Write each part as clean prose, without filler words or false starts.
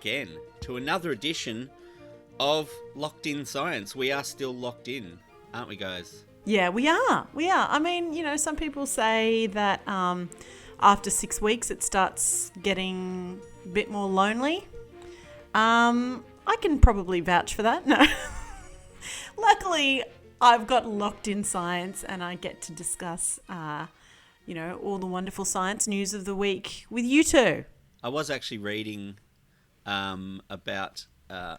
again to another edition of Locked In Science. We are still locked in, aren't we, guys? Yeah, we are. I mean, some people say that after 6 weeks it starts getting a bit more lonely. I can probably vouch for that. No. Luckily, I've got Locked In Science and I get to discuss, all the wonderful science news of the week with you two. I was actually reading about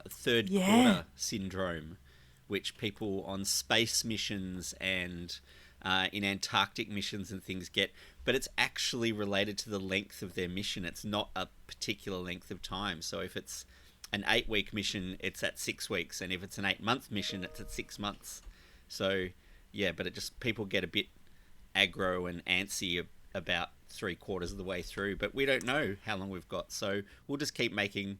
third quarter syndrome, which people on space missions and in Antarctic missions and things get, but it's actually related to the length of their mission. It's not a particular length of time. So if it's an 8-week mission, it's at 6 weeks, and if it's an 8-month mission, it's at 6 months. So yeah, but it just, people get a bit aggro and antsy about 3/4 of the way through, but we don't know how long we've got, so we'll just keep making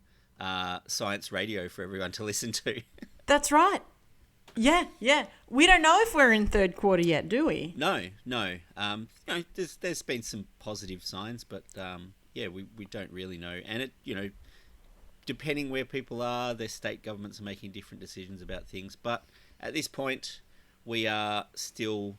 science radio for everyone to listen to. That's right. Yeah. We don't know if we're in third quarter yet, do we? No. There's been some positive signs, but we don't really know. And it, depending where people are, their state governments are making different decisions about things. But at this point, we are still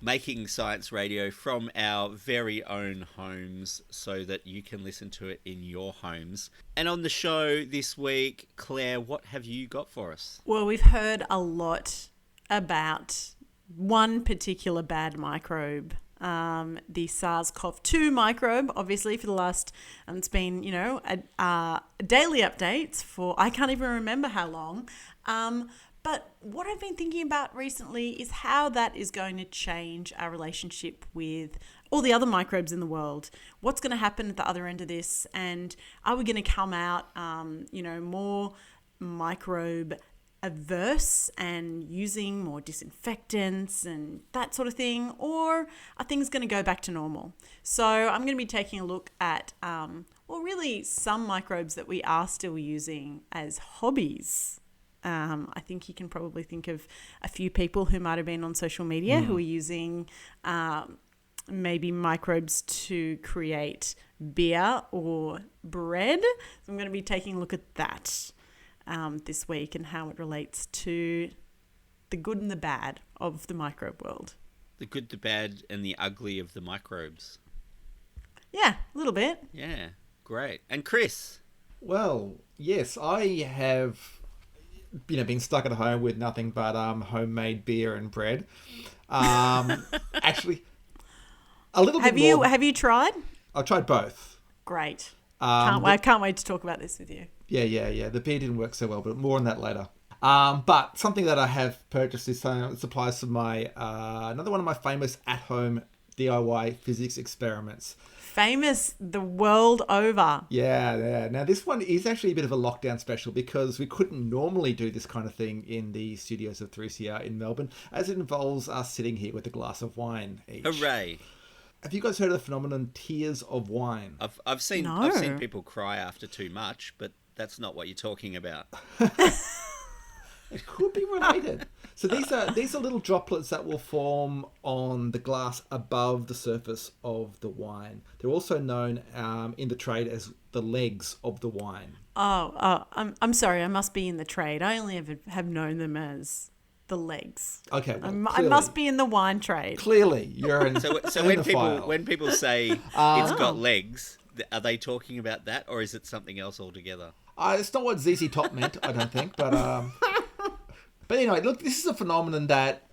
making science radio from our very own homes so that you can listen to it in your homes. And on the show this week, Claire, what have you got for us? Well, we've heard a lot about one particular bad microbe, the SARS-CoV-2 microbe, obviously for the last, and it's been, daily updates for, I can't even remember how long. But what I've been thinking about recently is how that is going to change our relationship with all the other microbes in the world. What's going to happen at the other end of this? And are we going to come out, more microbe averse and using more disinfectants and that sort of thing? Or are things going to go back to normal? So I'm going to be taking a look at, really some microbes that we are still using as hobbies. I think you can probably think of a few people who might have been on social media who are using maybe microbes to create beer or bread. So I'm going to be taking a look at that this week and how it relates to the good and the bad of the microbe world. The good, the bad, and the ugly of the microbes. Yeah, a little bit. Yeah, great. And Chris? Well, yes, I have been stuck at home with nothing but homemade beer and bread. Actually, a little bit more. Have you tried? I've tried both. Great. I can't wait to talk about this with you. Yeah. The beer didn't work so well, but more on that later. But something that I have purchased is supplies for my another one of my famous at-home DIY physics experiments. Famous the world over. Yeah. Now, this one is actually a bit of a lockdown special because we couldn't normally do this kind of thing in the studios of 3CR in Melbourne, as it involves us sitting here with a glass of wine each. Hooray. Have you guys heard of the phenomenon tears of wine? I've seen people cry after too much, but that's not what you're talking about. It could be related. So these are little droplets that will form on the glass above the surface of the wine. They're also known in the trade as the legs of the wine. I'm sorry. I must be in the trade. I only have known them as the legs. Okay, well, I must be in the wine trade. Clearly, you're in. So when people say it's got legs, are they talking about that, or is it something else altogether? It's not what ZZ Top meant, I don't think, but. But anyway, look, this is a phenomenon that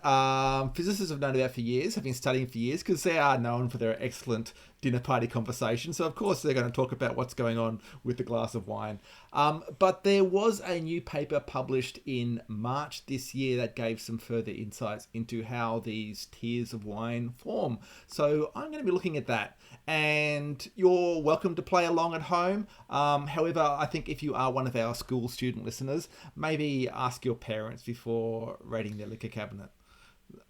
physicists have known about for years, have been studying for years, because they are known for their excellent dinner party conversation. So, of course, they're going to talk about what's going on with the glass of wine. But there was a new paper published in March this year that gave some further insights into how these tears of wine form. So I'm going to be looking at that. And you're welcome to play along at home. However, I think if you are one of our school student listeners, maybe ask your parents before raiding their liquor cabinet.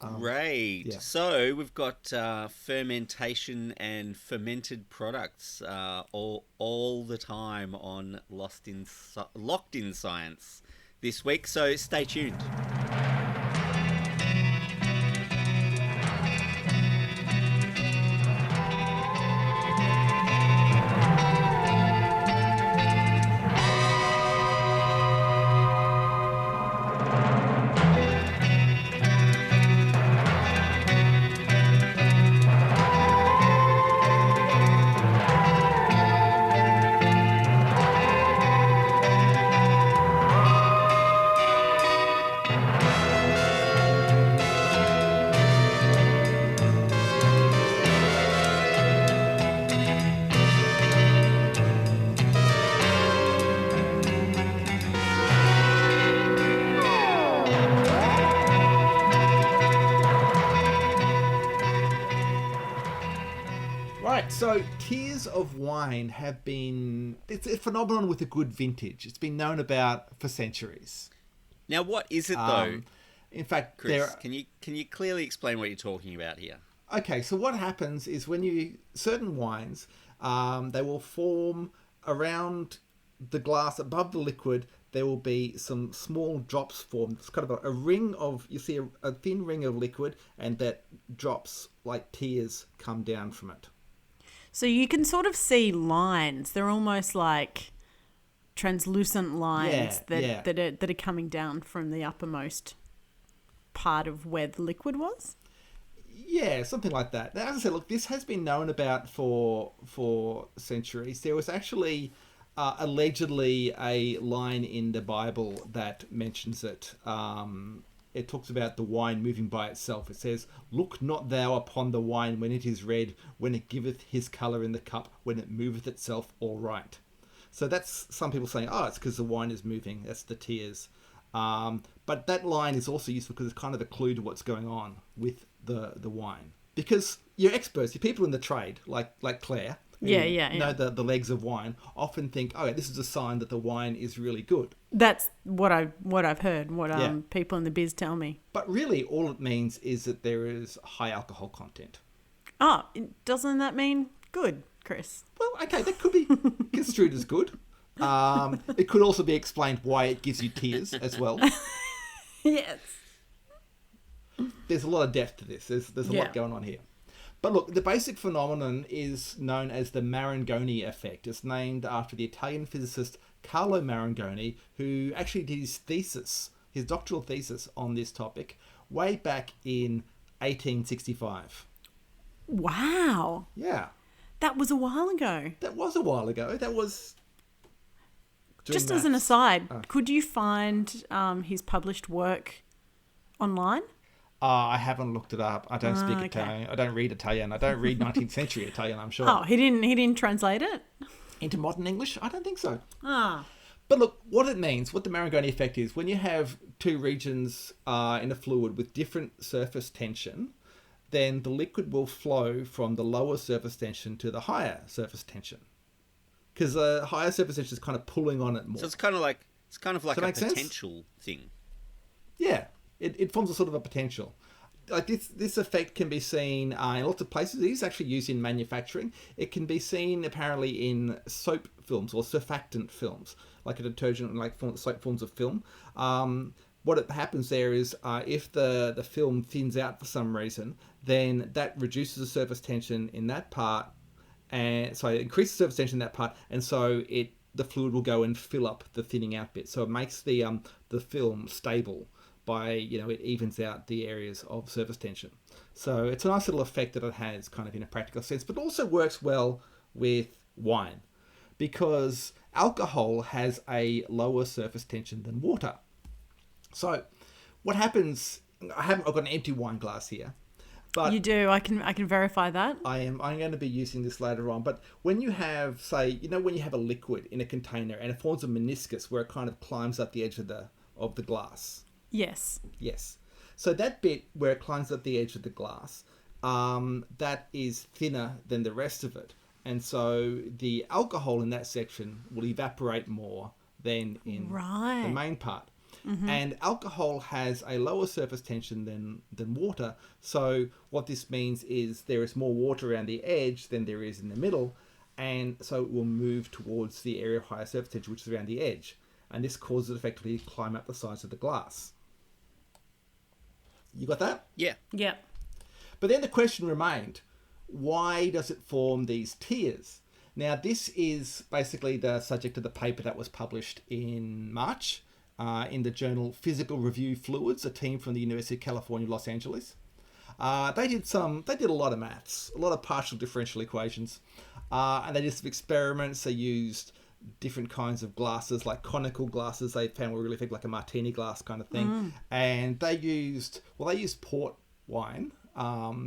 Great. Yeah. So we've got fermentation and fermented products all the time on Locked in Science this week. So stay tuned. right, so tiers of wine have been... It's a phenomenon with a good vintage. It's been known about for centuries. Now, what is it, though, In fact, Chris? Can you clearly explain what you're talking about here? Okay, so what happens is when certain wines, they will form around the glass above the liquid. There will be some small drops formed. It's kind of a ring of, you see a thin ring of liquid, and that drops like tears come down from it. So you can sort of see lines. They're almost like translucent lines that are coming down from the uppermost part of where the liquid was. Yeah, something like that. Now, as I said, look, this has been known about for centuries. There was actually allegedly a line in the Bible that mentions it. It talks about the wine moving by itself. It says, "Look not thou upon the wine when it is red, when it giveth his colour in the cup, when it moveth itself all right." So that's some people saying, oh, it's because the wine is moving. That's the tears. But that line is also useful because it's kind of a clue to what's going on with the wine. Because you're experts, you're people in the trade, like Claire, who know the legs of wine, often think, oh, this is a sign that the wine is really good. That's what I've heard, people in the biz tell me. But really, all it means is that there is high alcohol content. Oh, doesn't that mean good, Chris? Well, okay, that could be construed as good. It could also be explained why it gives you tears as well. Yes. There's a lot of depth to this. There's a lot going on here. But look, the basic phenomenon is known as the Marangoni effect. It's named after the Italian physicist Carlo Marangoni, who actually did his doctoral thesis on this topic way back in 1865. Wow. Yeah. That was a while ago. That was a while ago. That was... Just as an aside, could you find his published work online? I haven't looked it up. I don't speak Italian. I don't read Italian. I don't read 19th century Italian, I'm sure. Oh, he didn't translate it? Into modern English? I don't think so. Ah. But look, what it means, what the Marangoni effect is, when you have two regions in a fluid with different surface tension, then the liquid will flow from the lower surface tension to the higher surface tension. Because the higher surface tension is kind of pulling on it more. So it's kind of like a potential thing. Yeah. It forms a sort of a potential. Like this effect can be seen in lots of places. It is actually used in manufacturing. It can be seen apparently in soap films or surfactant films, like a detergent, soap forms of film. What happens there is if the film thins out for some reason, then that reduces the surface tension in that part, and so it increases the surface tension in that part, and so the fluid will go and fill up the thinning out bit. So it makes the film stable. By, it evens out the areas of surface tension. So it's a nice little effect that it has kind of in a practical sense, but also works well with wine because alcohol has a lower surface tension than water. So what happens, I've got an empty wine glass here. But you do, I can verify that. I'm going to be using this later on, but when you have, when you have a liquid in a container and it forms a meniscus where it kind of climbs up the edge of the glass. Yes. So that bit where it climbs up the edge of the glass, that is thinner than the rest of it. And so the alcohol in that section will evaporate more than in the main part. Mm-hmm. And alcohol has a lower surface tension than water. So what this means is there is more water around the edge than there is in the middle. And so it will move towards the area of higher surface tension, which is around the edge. And this causes it effectively to climb up the sides of the glass. You got that? Yeah. Yeah. But then the question remained, why does it form these tears? Now, this is basically the subject of the paper that was published in March in the journal Physical Review Fluids, a team from the University of California, Los Angeles. They did a lot of maths, a lot of partial differential equations, and they did some experiments. They used different kinds of glasses, like conical glasses they found were really effective, like a martini glass kind of thing. And they used port wine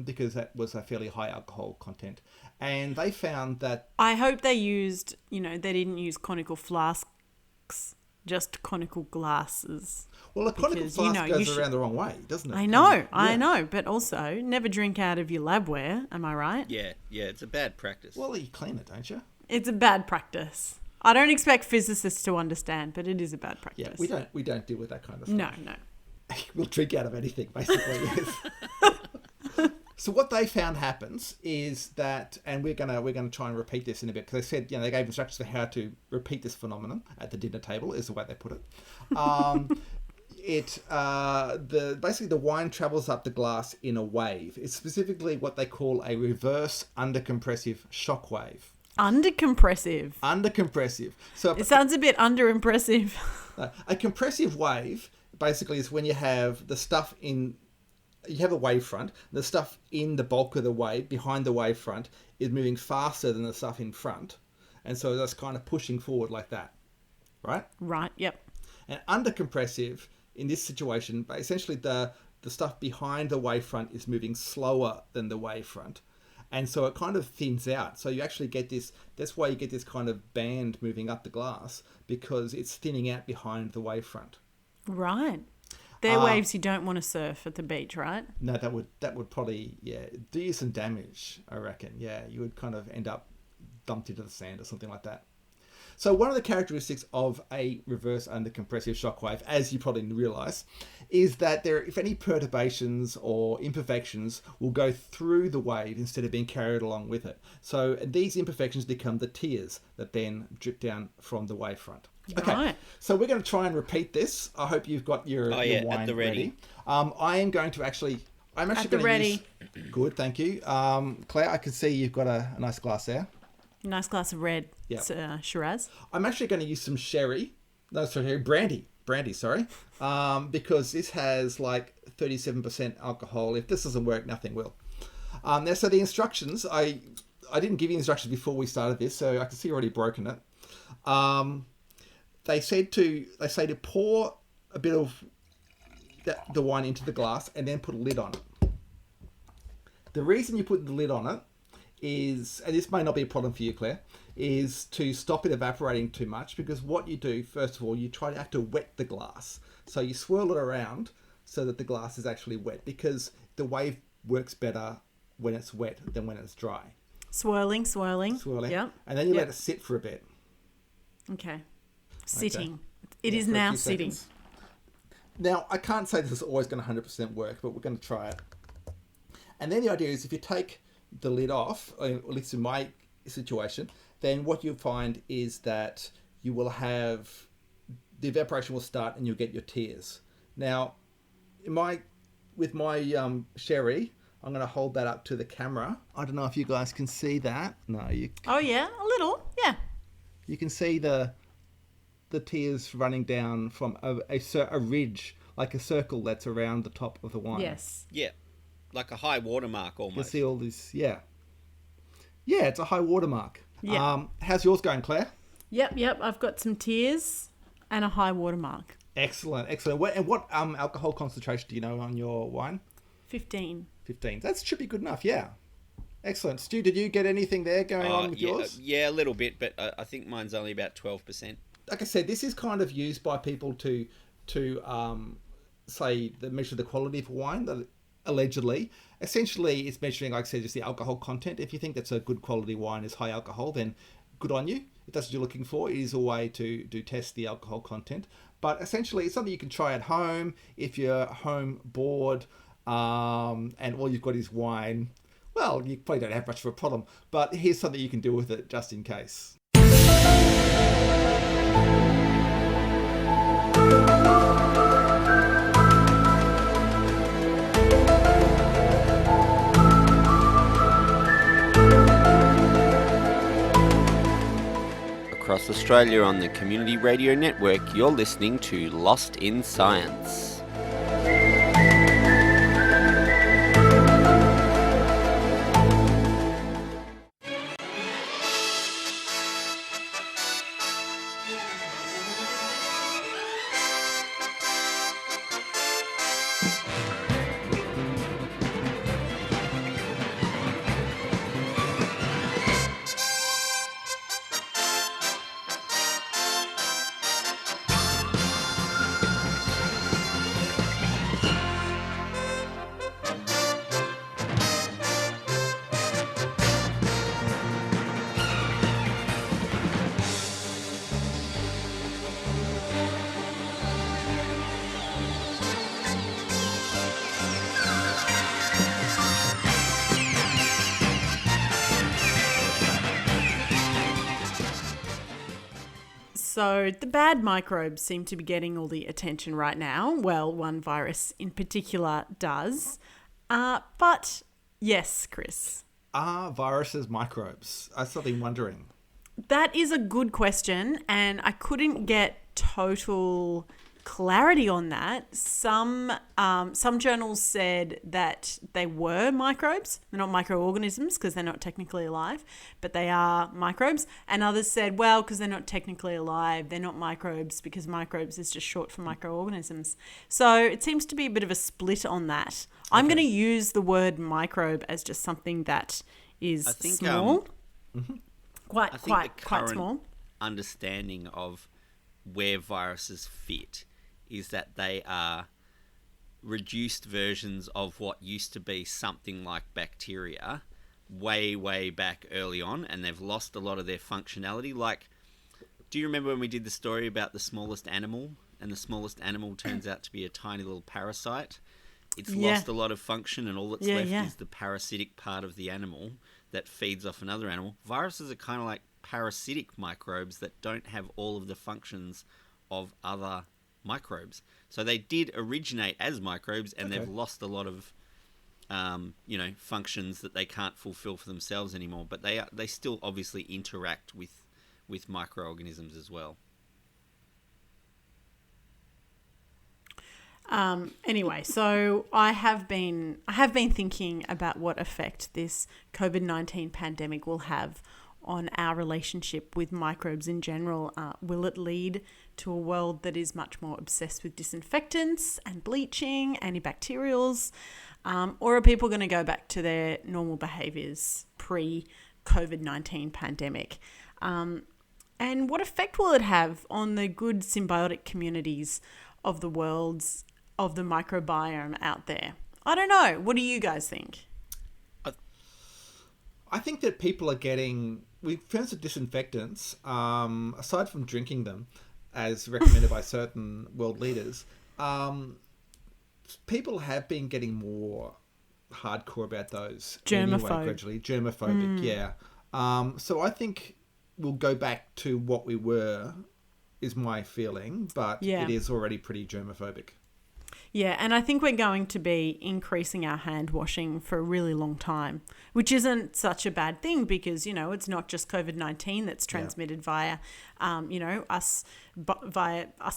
because that was a fairly high alcohol content. And they found that... I hope they used, they didn't use conical flasks, just conical glasses. Well, a conical Because, flask you goes around the wrong way, doesn't it? I know, but also never drink out of your labware. Am I right? Yeah, it's a bad practice. Well, you clean it, don't you? It's a bad practice. I don't expect physicists to understand, but it is a bad practice. Yeah, we don't deal with that kind of stuff. No. We'll drink out of anything, basically. Yes. So what they found happens is that, and we're gonna try and repeat this in a bit, because they said, they gave instructions for how to repeat this phenomenon at the dinner table, is the way they put it. Basically the wine travels up the glass in a wave. It's specifically what they call a reverse undercompressive shock wave. Undercompressive. So It sounds a bit underimpressive. a compressive wave basically is when you have the stuff you have a wavefront. The stuff in the bulk of the wave, behind the wavefront, is moving faster than the stuff in front. And so that's kind of pushing forward like that. Right? Right, yep. And undercompressive, in this situation, essentially the stuff behind the wavefront is moving slower than the wavefront. And so it kind of thins out. So you actually get this, that's why you get this kind of band moving up the glass, because it's thinning out behind the wavefront. Right. They're waves you don't want to surf at the beach, right? No, that would probably, do you some damage, I reckon. Yeah, you would kind of end up dumped into the sand or something like that. So one of the characteristics of a reverse undercompressive shockwave, as you probably realise, is that if any perturbations or imperfections will go through the wave instead of being carried along with it. So these imperfections become the tears that then drip down from the wavefront. Okay, Right. So we're going to try and repeat this. I hope you've got your wine at the ready. I am going to actually... I'm actually At the going to ready. use... Good, thank you. Claire, I can see you've got a nice glass there. Nice glass of red Shiraz. I'm actually going to use some brandy, sorry, because this has like 37% alcohol. If this doesn't work, nothing will. Now, so the instructions, I didn't give you instructions before we started this, so I can see you've already broken it. They say to pour a bit of the wine into the glass and then put a lid on it. The reason you put the lid on it is, and this may not be a problem for you, Claire, is to stop it evaporating too much, because what you do, first of all, you try to have to wet the glass. So you swirl it around so that the glass is actually wet, because the wave works better when it's wet than when it's dry. Swirling. Yeah. And then you let it sit for a bit. Okay. Sitting. Okay. It is for a now few sitting. seconds. Now, I can't say this is always going to 100% work, but we're going to try it. And then the idea is if you take the lid off, or at least in my situation, then what you'll find is that you will have, the evaporation will start and you'll get your tears. Now, with my sherry, I'm going to hold that up to the camera. I don't know if you guys can see that. No, you. Oh yeah, a little. Yeah. You can see the tears running down from a ridge, like a circle that's around the top of the wine. Yes. Yeah, like a high watermark almost. You see all this, yeah. Yeah, it's a high watermark. Yeah. How's yours going, Claire? Yep. I've got some tears and a high watermark. Excellent. What alcohol concentration do you know on your wine? 15. 15. That should be good enough, yeah. Excellent. Stu, did you get anything there going on with yours? Yeah, a little bit, but I think mine's only about 12%. Like I said, this is kind of used by people to say, measure the quality of wine, allegedly. Essentially, it's measuring, like I said, just the alcohol content. If you think that's a good quality wine is high alcohol, then good on you. If that's what you're looking for, it is a way to test the alcohol content. But essentially, it's something you can try at home if you're home bored and all you've got is wine. Well, you probably don't have much of a problem, but here's something you can do with it just in case. Across Australia on the Community Radio Network, you're listening to Lost in Science. So the bad microbes seem to be getting all the attention right now. Well, one virus in particular does. But yes, Chris. Are viruses microbes? I've still been wondering. That is a good question, and I couldn't get total clarity on that. Some journals said that they were microbes. They're not microorganisms because they're not technically alive, but they are microbes. And others said, well, because they're not technically alive, they're not microbes because microbes is just short for microorganisms. So it seems to be a bit of a split on that. I'm going to use the word microbe as just something that is small. Quite small. Understanding of where viruses fit is that they are reduced versions of what used to be something like bacteria way back early on, and they've lost a lot of their functionality. Like, do you remember when we did the story about the smallest animal, and the smallest animal turns out to be a tiny little parasite? It's lost a lot of function, and all that's left is the parasitic part of the animal that feeds off another animal. Viruses are kind of like parasitic microbes that don't have all of the functions of other microbes. So they did originate as microbes, and they've lost a lot of functions that they can't fulfill for themselves anymore. But they still obviously interact with microorganisms as well. Anyway, so I have been thinking about what effect this COVID-19 pandemic will have on our relationship with microbes in general. Will it lead to a world that is much more obsessed with disinfectants and bleaching, antibacterials, or are people going to go back to their normal behaviours pre-COVID-19 pandemic? And what effect will it have on the good symbiotic communities of the microbiome out there? I don't know. What do you guys think? I think that people are getting, with terms of disinfectants, aside from drinking them, as recommended by certain world leaders, people have been getting more hardcore about those. Anyway, gradually. Germophobic, yeah. So I think we'll go back to what we were, is my feeling, but it is already pretty germophobic. Yeah, and I think we're going to be increasing our hand washing for a really long time, which isn't such a bad thing because, it's not just COVID-19 that's transmitted via, via us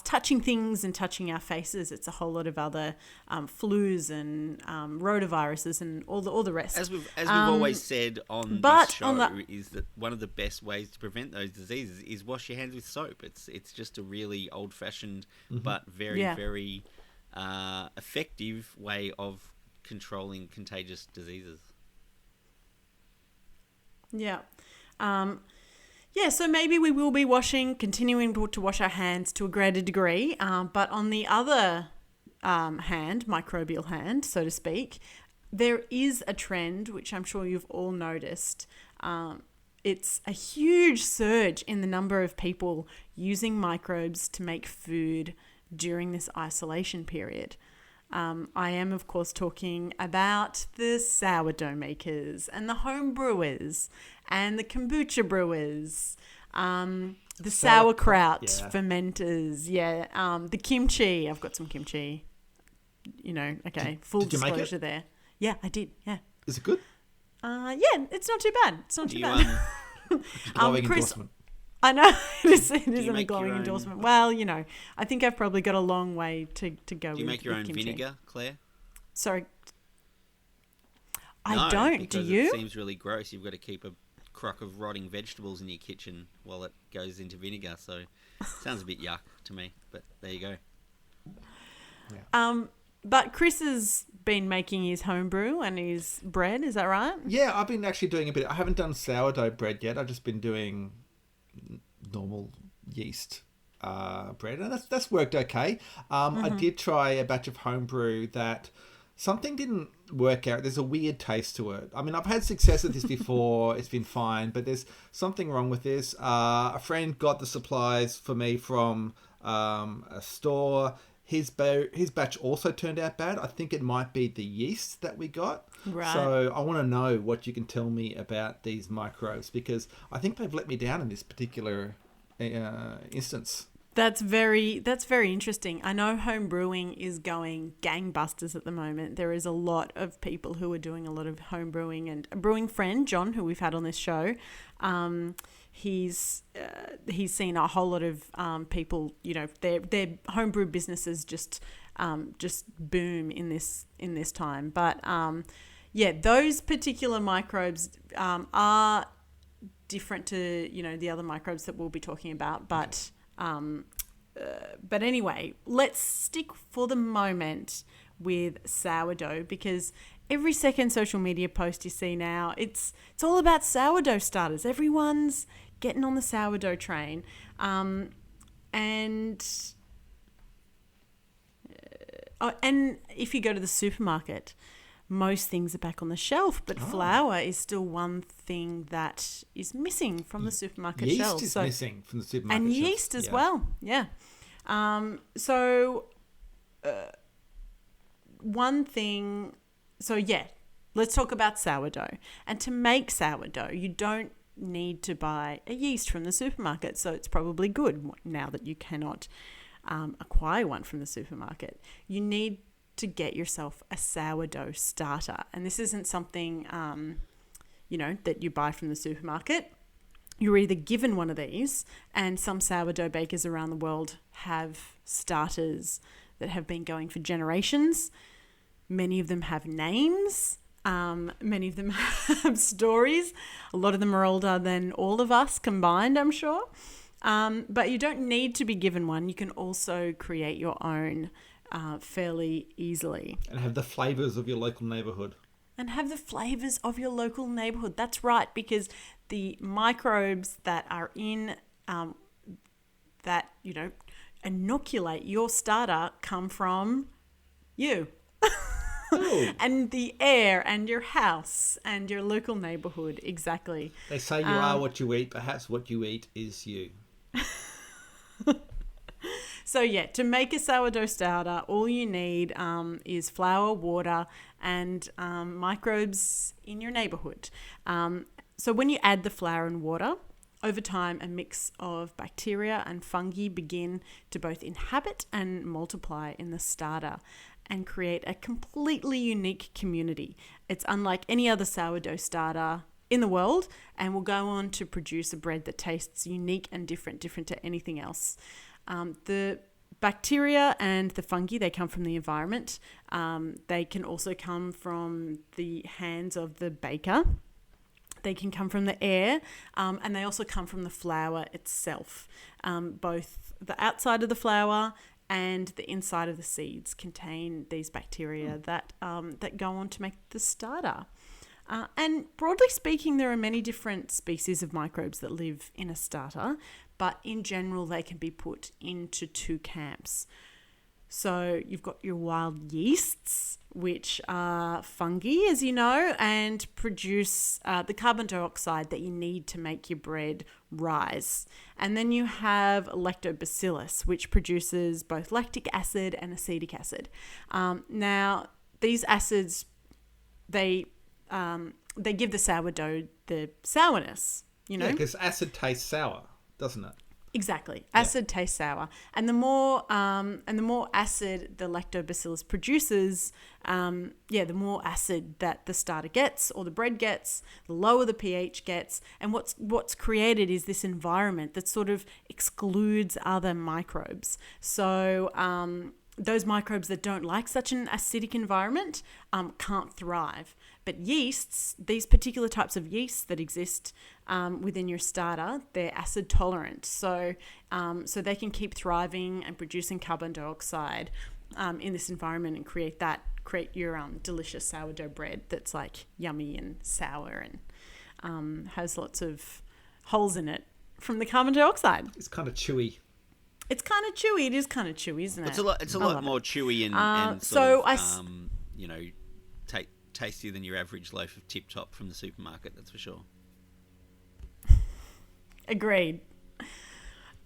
touching things and touching our faces. It's a whole lot of other flus and rotaviruses and all the rest. As we've always said on this show, is that one of the best ways to prevent those diseases is wash your hands with soap. It's just a really old-fashioned but very, very effective way of controlling contagious diseases. So maybe we will be continuing to wash our hands to a greater degree, but on the other microbial hand, so to speak, there is a trend, which I'm sure you've all noticed. It's a huge surge in the number of people using microbes to make food during this isolation period. I am, of course, talking about the sourdough makers and the home brewers and the kombucha brewers, the sauerkraut fermenters, the kimchi. I've got some kimchi. Full disclosure there. Yeah, I did. Yeah. Is it good? It's not too bad. It's not too bad. Glowing Chris, endorsement. I know it is a glowing endorsement. Well, I think I've probably got a long way to go with. Do you make your own kimchi. vinegar, Claire? Sorry. No, I don't. Do you? It seems really gross. You've got to keep a crock of rotting vegetables in your kitchen while it goes into vinegar. So it sounds a bit yuck to me, but there you go. Yeah. But Chris has been making his homebrew and his bread. Is that right? Yeah, I've been actually doing a bit. I haven't done sourdough bread yet. I've just been doing normal yeast bread, and that's worked okay. I did try a batch of homebrew that something didn't work out. There's a weird taste to it. I mean, I've had success at this before. It's been fine, but there's something wrong with this. A friend got the supplies for me from a store. His batch also turned out bad. I think it might be the yeast that we got. Right. So I want to know what you can tell me about these microbes, because I think they've let me down in this particular instance. That's very interesting. I know home brewing is going gangbusters at the moment. There is a lot of people who are doing a lot of home brewing, and a brewing friend, John, who we've had on this show, he's seen a whole lot of people, you know, their homebrew businesses just boom in this time. But yeah, those particular microbes are different to, you know, the other microbes that we'll be talking about, but anyway, let's stick for the moment with sourdough, because every second social media post you see now, it's all about sourdough starters. Everyone's getting on the sourdough train, and if you go to the supermarket, most things are back on the shelf, but flour is still one thing that is missing from the supermarket shelves. Yeast is missing from the supermarket and shelves. yeast as well, yeah. One thing, let's talk about sourdough. And to make sourdough, you don't need to buy a yeast from the supermarket, so it's probably good now that you cannot acquire one from the supermarket. You need to get yourself a sourdough starter. And this isn't something, that you buy from the supermarket. You're either given one of these, and some sourdough bakers around the world have starters that have been going for generations. Many of them have names. Many of them have stories. A lot of them are older than all of us combined, I'm sure. But you don't need to be given one. You can also create your own fairly easily. And have the flavours of your local neighbourhood. That's right, because the microbes that are in inoculate your starter come from you. And the air and your house and your local neighbourhood. Exactly. They say you are what you eat. Perhaps what you eat is you. So yeah, to make a sourdough starter, all you need is flour, water, and microbes in your neighbourhood. So when you add the flour and water, over time a mix of bacteria and fungi begin to both inhabit and multiply in the starter and create a completely unique community. It's unlike any other sourdough starter in the world, and will go on to produce a bread that tastes unique and different to anything else. The bacteria and the fungi, they come from the environment. They can also come from the hands of the baker. They can come from the air, and they also come from the flour itself. Both the outside of the flour and the inside of the seeds contain these bacteria that go on to make the starter. And broadly speaking, there are many different species of microbes that live in a starter, but in general, they can be put into two camps. So you've got your wild yeasts, which are fungi, as you know, and produce the carbon dioxide that you need to make your bread rise. And then you have lactobacillus, which produces both lactic acid and acetic acid. Now, these acids, they give the sourdough the sourness, you know? Yeah, because acid tastes sour, doesn't it? Exactly. Acid tastes sour. And the more acid the lactobacillus produces, the more acid that the starter gets or the bread gets, the lower the pH gets. And what's created is this environment that sort of excludes other microbes. So those microbes that don't like such an acidic environment can't thrive. But yeasts, these particular types of yeasts that exist within your starter, they're acid tolerant. So they can keep thriving and producing carbon dioxide in this environment and create your delicious sourdough bread that's like yummy and sour and has lots of holes in it from the carbon dioxide. It's kind of chewy. It's kind of chewy. It is kind of chewy, isn't it? It's a lot more chewy and tastier than your average loaf of Tip Top from the supermarket, that's for sure. Agreed.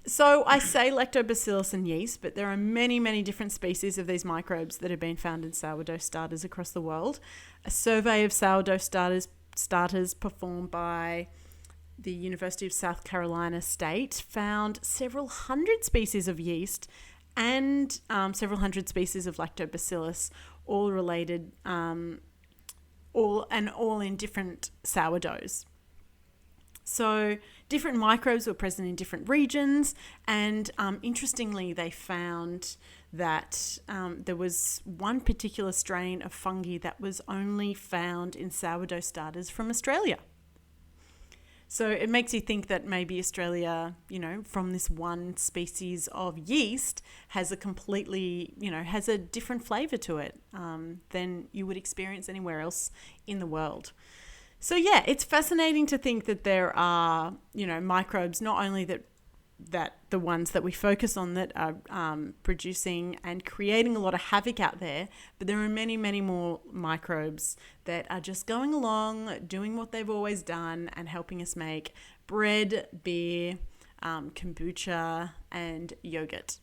So I say lactobacillus and yeast, but there are many, many different species of these microbes that have been found in sourdough starters across the world. A survey of sourdough starters performed by the University of South Carolina State found several hundred species of yeast and several hundred species of lactobacillus, all related, all in different sourdoughs. So different microbes were present in different regions, and interestingly, they found that there was one particular strain of fungi that was only found in sourdough starters from Australia. So it makes you think that maybe Australia, from this one species of yeast, has a completely, has a different flavour to it than you would experience anywhere else in the world. So yeah, it's fascinating to think that there are, microbes, not only that the ones that we focus on that are producing and creating a lot of havoc out there, but there are many, many more microbes that are just going along, doing what they've always done and helping us make bread, beer, kombucha and yogurt.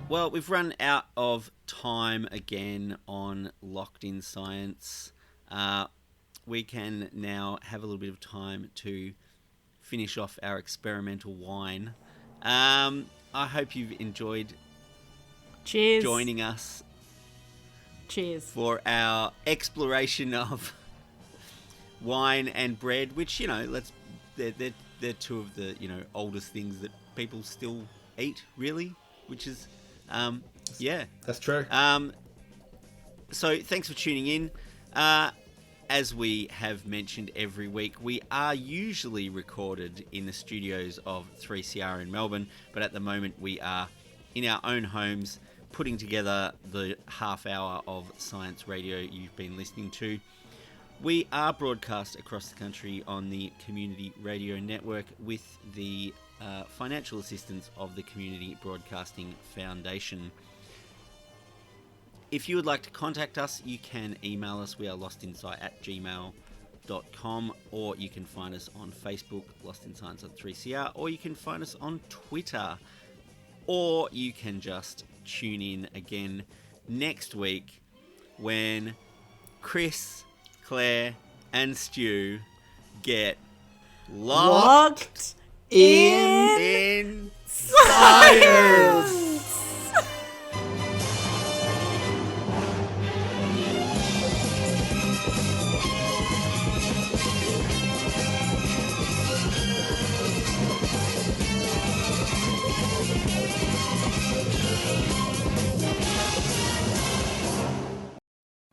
Well, we've run out of time again on Locked in Science. We can now have a little bit of time to finish off our experimental wine. I hope you've enjoyed joining us. Cheers. For our exploration of wine and bread, which, they're two of the, oldest things that people still eat, really, which is... That's true. So thanks for tuning in. As we have mentioned every week, we are usually recorded in the studios of 3CR in Melbourne, but at the moment we are in our own homes putting together the half hour of science radio you've been listening to. We are broadcast across the country on the Community Radio Network with the financial assistance of the Community Broadcasting Foundation. If you would like to contact us, you can email us. We are lostinsight@gmail.com, or you can find us on Facebook, Lost in Science on 3CR, or you can find us on Twitter, or you can just tune in again next week when Chris, Claire, and Stu get locked in science.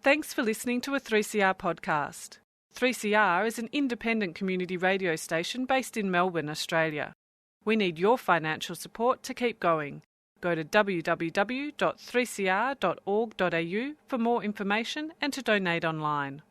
Thanks for listening to a 3CR podcast. 3CR is an independent community radio station based in Melbourne, Australia. We need your financial support to keep going. Go to www.3cr.org.au for more information and to donate online.